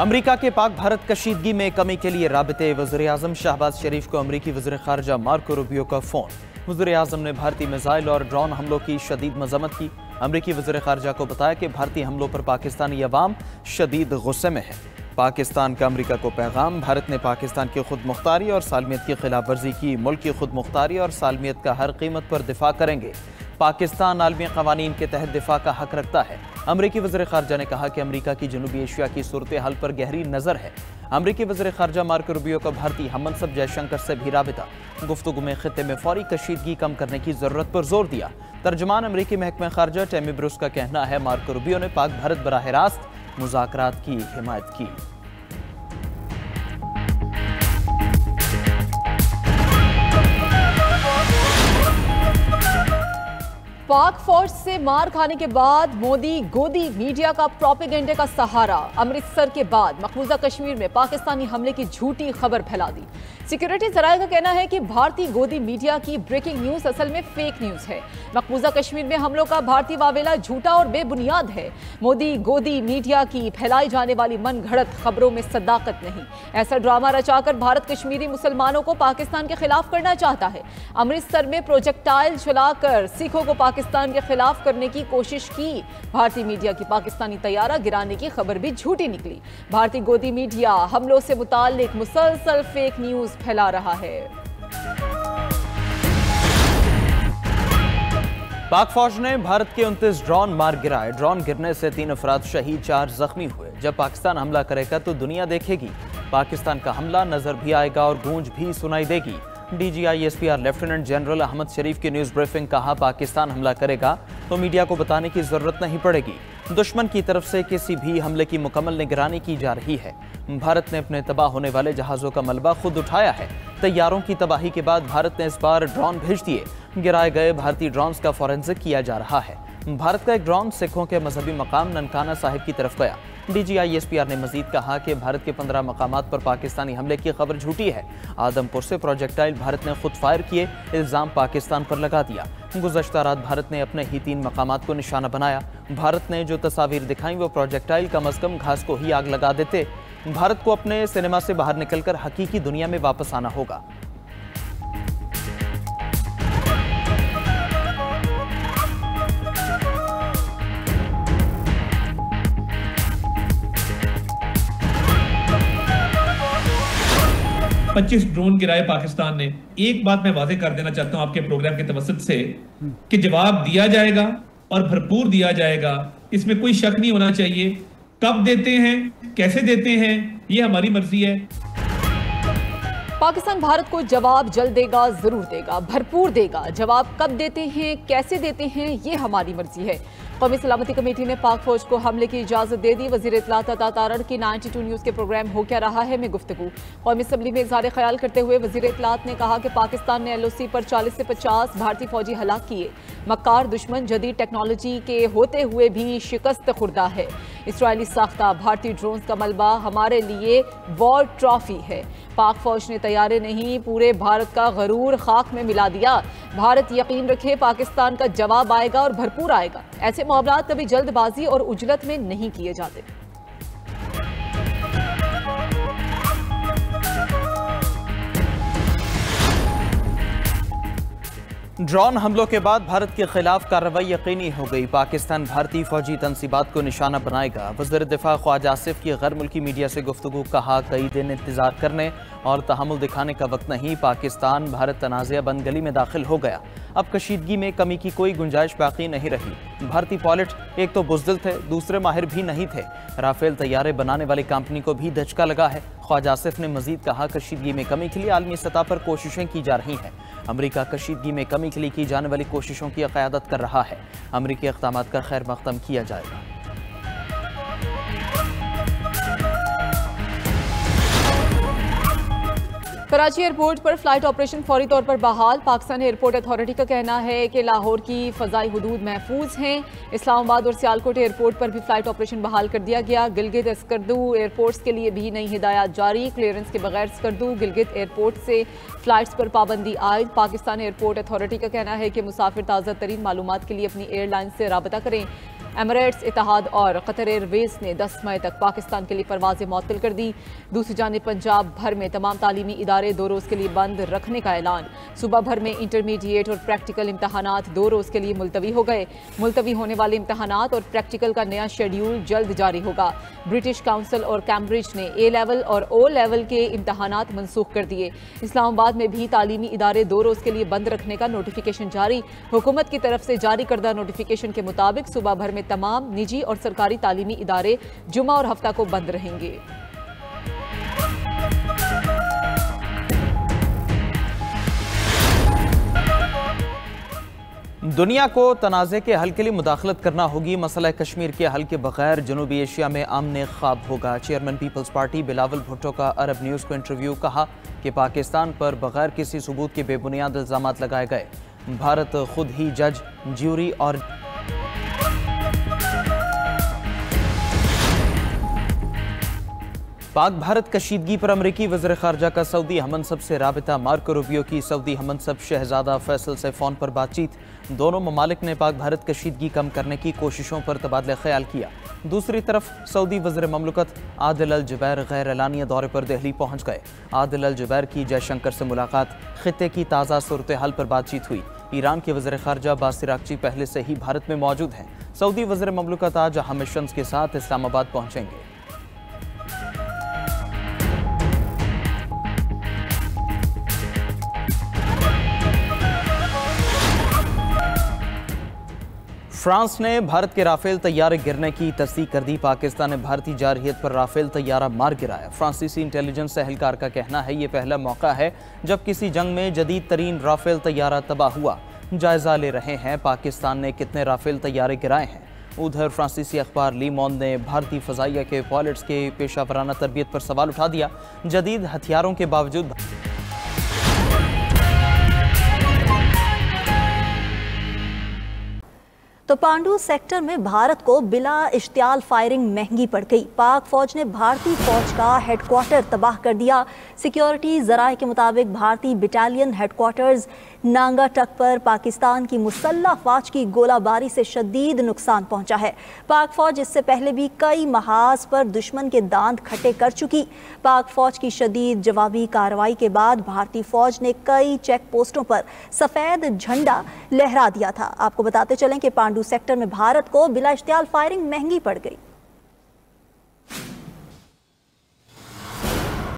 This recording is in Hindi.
अमरीका के पाक भारत कशीदगी में कमी के लिए राबिते वज़ीर-ए-आज़म शहबाज शरीफ को अमरीकी वज़ीर ख़ारजा मार्को रूबियो का फ़ोन। वज़ीर-ए-आज़म ने भारतीय मिसाइल और ड्रोन हमलों की शदीद मज़म्मत की। अमरीकी वज़ीर ख़ारजा को बताया कि भारतीय हमलों पर पाकिस्तानी अवाम शदीद गुस्से में है। पाकिस्तान का अमरीका को पैगाम, भारत ने पाकिस्तान की खुद मुख्तारी और सालमियत की खिलाफ वर्जी की। मुल्क की खुद मुख्तारी और सालमियत का हर कीमत पर दिफा करेंगे। पाकिस्तान आलमी क़वानीन के तहत दिफा का हक रखता है। अमरीकी वज़ीर ख़ारजा ने कहा कि अमरीका की जनूबी एशिया की सूरत हाल पर गहरी नज़र है। अमरीकी वज़ीर ख़ारजा मार्को रूबियो का भारतीय हममनसब जयशंकर से भी राबिता। गुफ्तगू में खित्ते में फौरी कशीदगी कम करने की ज़रूरत पर जोर दिया। तर्जमान अमरीकी महकमा ख़ारजा टेमी ब्रूस का कहना है मार्को रूबियो ने पाक भारत बराह रास्त मुज़ाकरात की हिमायत की। पाक फौज से मार खाने के बाद मोदी गोदी मीडिया का प्रोपेगेंडे का सहारा। अमृतसर के बाद मकबूजा कश्मीर में पाकिस्तानी हमले की झूठी खबर फैला दी। सिक्योरिटी जराये का कहना है कि भारतीय गोदी मीडिया की ब्रेकिंग न्यूज असल में फेक न्यूज है। मकबूजा कश्मीर में हमलों का भारतीय वावेला झूठा और बेबुनियाद है। मोदी गोदी मीडिया की फैलाई जाने वाली मन घड़त खबरों में सदाकत नहीं। ऐसा ड्रामा रचाकर भारत कश्मीरी मुसलमानों को पाकिस्तान के खिलाफ करना चाहता है। अमृतसर में प्रोजेक्टाइल चलाकर सिखों को पाकिस्तान के खिलाफ करने की कोशिश की। भारतीय मीडिया की पाकिस्तानी तैयारा गिराने की खबर भी झूठी निकली। भारतीय गोदी मीडिया हमलों से मुताल्लिक मुसलसल फेक न्यूज फैला रहा है। पाक फौज ने भारत के 29 ड्रोन मार गिराए। ड्रोन गिरने से 3 अफराद शहीद, 4 जख्मी हुए। जब पाकिस्तान हमला करेगा तो दुनिया देखेगी। पाकिस्तान का हमला नजर भी आएगा और गूंज भी सुनाई देगी। DGI-SPR लेफ्टिनेंट जनरल अहमद शरीफ की न्यूज़ ब्रीफिंग। कहा पाकिस्तान हमला करेगा तो मीडिया को बताने की जरूरत नहीं पड़ेगी। दुश्मन की तरफ से किसी भी हमले की मुकम्मल निगरानी की जा रही है। भारत ने अपने तबाह होने वाले जहाज़ों का मलबा खुद उठाया है। तैयारों की तबाही के बाद भारत ने इस बार ड्रोन भेज दिए। गिराए गए भारतीय ड्रोन्स का फॉरेंसिक किया जा रहा है। भारत का एक ड्रोन सिखों के मजहबी मकाम ननकाना साहिब की तरफ गया। DGI-SPR ने मजीद कहा कि भारत के 15 मकामात पर पाकिस्तानी हमले की खबर झूठी है। आदमपुर से प्रोजेक्टाइल भारत ने खुद फायर किए, इल्ज़ाम पाकिस्तान पर लगा दिया। गुज़श्ता रात भारत ने अपने ही 3 मकामात को निशाना बनाया। भारत ने जो तस्वीर दिखाई वो प्रोजेक्टाइल कम अज़ कम घास को ही आग लगा देते। भारत को अपने सिनेमा से बाहर निकलकर हकीकी दुनिया में वापस आना होगा। पच्चीस ड्रोन गिराए पाकिस्तान ने। एक बात मैं वाज़ेह कर देना चाहता हूं आपके प्रोग्राम के तवसत से कि जवाब दिया जाएगा और भरपूर दिया जाएगा, इसमें कोई शक नहीं होना चाहिए। कब देते हैं, कैसे देते हैं, ये हमारी मर्जी है। पाकिस्तान भारत को जवाब जल्द देगा, जरूर देगा, भरपूर देगा। जवाब कब देते हैं, कैसे देते हैं, ये हमारी मर्जी है। कौमी सलामती कमेटी ने पाक फौज को हमले की इजाजत दे दी। वजीर इत्तलात अता तारड़ की 92 न्यूज़ के प्रोग्राम हो क्या रहा है में गुफ्तगू। कौमी असम्बली में इज़हार ख्याल करते हुए वजीर इत्तलात ने कहा कि पाकिस्तान ने LOC पर 40 से 50 भारतीय फौजी हलाक किए। मक्कार दुश्मन जदीद टेक्नोलॉजी के होते हुए भी शिकस्त खुर्दा है। इसराइली साख्ता भारतीय ड्रोन्स का मलबा हमारे लिए वॉर ट्रॉफी है। पाक फौज ने तैयारे नहीं, पूरे भारत का गरूर खाक में मिला दिया। भारत यकीन रखे पाकिस्तान का जवाब आएगा और भरपूर आएगा। ऐसे मामलात कभी जल्दबाजी और उजलत में नहीं किए जाते। ड्रोन हमलों के बाद भारत के खिलाफ कार्रवाई यकीनी हो गई। पाकिस्तान भारतीय फौजी तनसीबात को निशाना बनाएगा। वज़ीर दिफा ख्वाजा आसिफ की गैर मुल्की मीडिया से गुफ्तगू। कहा कई दिन इंतजार करने और तहम्मुल दिखाने का वक्त नहीं। पाकिस्तान भारत तनाज़ा बंद गली में दाखिल हो गया। अब कशीदगी में कमी की कोई गुंजाइश बाकी नहीं रही। भारतीय पायलट एक तो बुज़दिल थे, दूसरे माहिर भी नहीं थे। राफेल तैयारे बनाने वाली कंपनी को भी धचका लगा है। ख्वाजा आसिफ ने मजीद कहा कशीदगी में कमी के लिए आलमी सतह पर कोशिशें की जा रही हैं। अमरीका कशीदगी में कमी के लिए की जाने वाली कोशिशों की क़यादत कर रहा है। अमरीकी इक़दामात का खैर मक़दम किया जाएगा। कराची एयरपोर्ट पर फ्लाइट ऑपरेशन फौरी तौर पर बहाल। पाकिस्तान एयरपोर्ट अथॉरिटी का कहना है कि लाहौर की फ़ज़ाई हुदूद महफूज हैं। इस्लामाबाद और सियालकोट एयरपोर्ट पर भी फ्लाइट ऑपरेशन बहाल कर दिया गया। गिलगित स्कर्दू एयरपोर्ट्स के लिए भी नई हिदायत जारी। क्लियरेंस के बगैर स्कर्दू गिलगित एयरपोर्ट से फ्लाइट्स पर पाबंदी आयद। पाकिस्तान एयरपोर्ट अथॉरिटी का कहना है कि मुसाफिर ताज़ा तरीन मालूमात के लिए अपनी एयरलाइन से राबता करें। एमिरेट्स, इत्तेहाद और कतर एयरवेज ने 10 मई तक पाकिस्तान के लिए परवाजें मुअत्तल कर दी। दूसरी जानिब पंजाब भर में तमाम तालीमी इदारे 2 रोज़ के लिए बंद रखने का ऐलान। सूबा भर में इंटरमीडिएट और प्रैक्टिकल इम्तहानात 2 रोज़ के लिए मुलतवी हो गए। मुलतवी होने वाले इम्तहानात और प्रैक्टिकल का नया शेड्यूल जल्द जारी होगा। ब्रिटिश काउंसिल और कैम्ब्रिज ने A लेवल और O लेवल के इम्तहानात मनसूख कर दिए। इस्लामाबाद में भी तालीमी इदारे 2 रोज़ के लिए बंद रखने का नोटिफिकेशन जारी। हुकूमत की तरफ से जारी करदा नोटिफिकेशन के मुताबिक सूबा भर में तमाम निजी और सरकारी तालीमी इदारे जुमा और हफ्ता को बंद रहेंगे। दुनिया को तनाज़े के हल के लिए मुदाखलत करना होगी। मसला कश्मीर के हल के बगैर जनूबी एशिया में आमने ख्वाब होगा। चेयरमैन पीपल्स पार्टी बिलावल भुट्टो का अरब न्यूज़ को इंटरव्यू। कहा कि पाकिस्तान पर बगैर किसी सबूत के बेबुनियाद इल्ज़ामात लगाए गए। भारत खुद ही जज, ज्यूरी और पाक भारत कशीदगी पर अमरीकी वज़ीर ख़ारजा का सऊदी हमनसब से राबिता। मार्को रूबियो की सऊदी हमनसब शहजादा फैसल से फ़ोन पर बातचीत। दोनों ममालिक ने पाक भारत कशीदगी कम करने की कोशिशों पर तबादला ख्याल किया। दूसरी तरफ सऊदी वज़ीर ममलकत आदिल अल जुबैर गैर एलानिया दौरे पर दिल्ली पहुँच गए। आदिल अल जुबैर की जयशंकर से मुलाकात, खित्ते की ताज़ा सूरत हाल पर बातचीत हुई। ईरान के वज़ीर ख़ारजा अब्बास अराग़ची पहले से ही भारत में मौजूद हैं। सऊदी वज़ीर ममलकत आज अहम मिशंस के साथ इस्लामाबाद पहुँचेंगे। फ्रांस ने भारत के राफेल तैयारे गिरने की तस्दीक कर दी। पाकिस्तान ने भारतीय जारहियत पर राफेल तैयारा मार गिराया। फ्रांसीसी इंटेलिजेंस एहलकार का कहना है ये पहला मौका है जब किसी जंग में जदीद तरीन राफेल तैयारा तबाह हुआ। जायजा ले रहे हैं पाकिस्तान ने कितने राफेल तैयारे गिराए हैं। उधर फ्रांसीसी अखबार ली मोंड ने भारतीय फ़ज़ाइया के पायलट्स के पेशा वराना तरबियत पर सवाल उठा दिया। जदीद हथियारों के बावजूद तो पांडु सेक्टर में भारत को बिला इश्तियाल फायरिंग महंगी पड़ गई। पाक फौज ने भारतीय फौज का हेडक्वार्टर तबाह कर दिया। सिक्योरिटी ज़राए के मुताबिक भारतीय बटालियन हेडक्वार्टर्स नांगा टक पर पाकिस्तान की मुसल्लह फौज की गोलाबारी से शदीद नुकसान पहुंचा है। पाक फौज इससे पहले भी कई महाज पर दुश्मन के दांत खट्टे कर चुकी। पाक फौज की शदीद जवाबी कार्रवाई के बाद भारतीय फौज ने कई चेक पोस्टों पर सफ़ेद झंडा लहरा दिया था। आपको बताते चलें कि पांडु सेक्टर में भारत को बिला इश्तियाल फायरिंग महंगी पड़ गई।